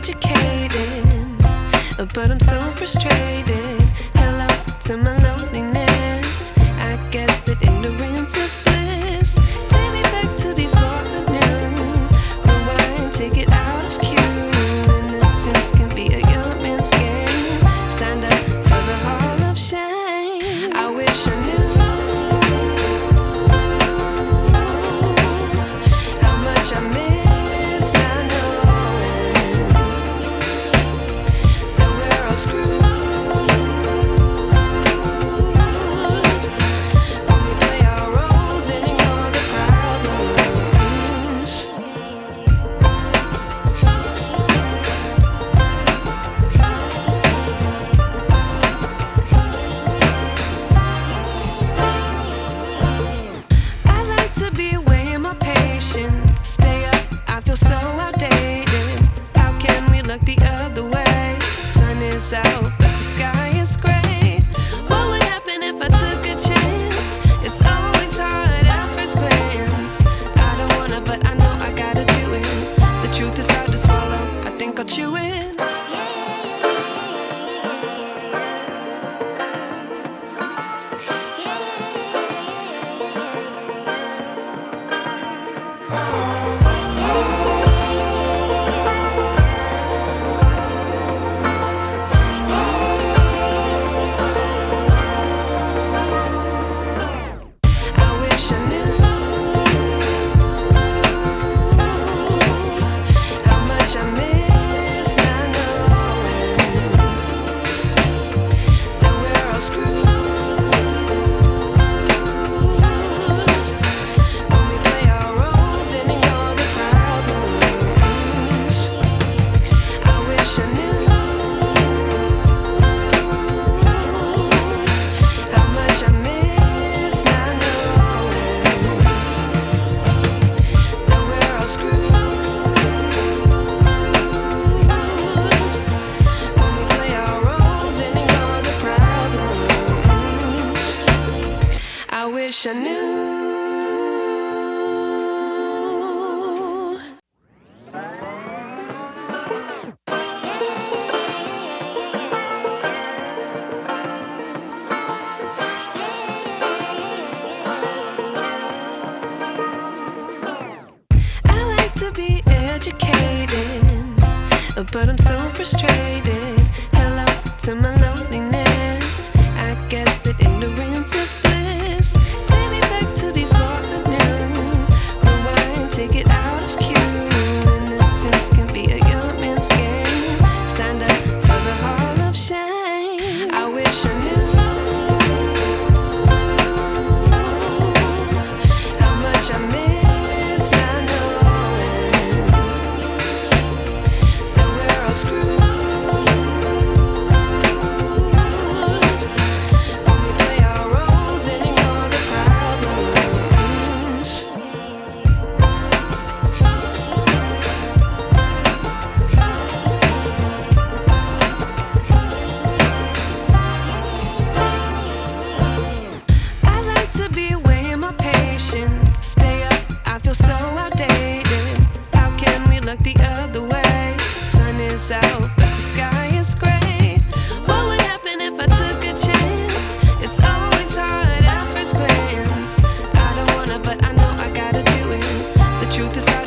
educated, but I'm so frustrated. Hello to my loneliness. I guess that ignorance is bliss. Take me back to before I knew. Rewind, take it out of cue. Innocence can be a young man's game. Signed up for the hall of shame. I wish I knew how much I miss not knowing that we're all screwed. Stay up, I feel so outdated. How can we look the other way? Sun is out, but the sky is gray. What would happen if I took a chance? It's always hard at first glance. I don't wanna, but I know I gotta do it. The truth is hard to swallow, I think I'll chew it. I wish I knew. I like to be educated, but I'm so frustrated. Hello to my loneliness. I guess that ignorance is bliss. Take me back to before I knew. Rewind, take it out of cue. Innocence can be a young man's game. Signed up for the hall of shame. I wish I knew how much I miss not knowing that we're all screwed. Stay up, I feel so outdated. How can we look the other way? Sun is out, but the sky is gray. What would happen if I took a chance? It's always hard at first glance. I don't wanna, but I know I gotta do it. The truth is hard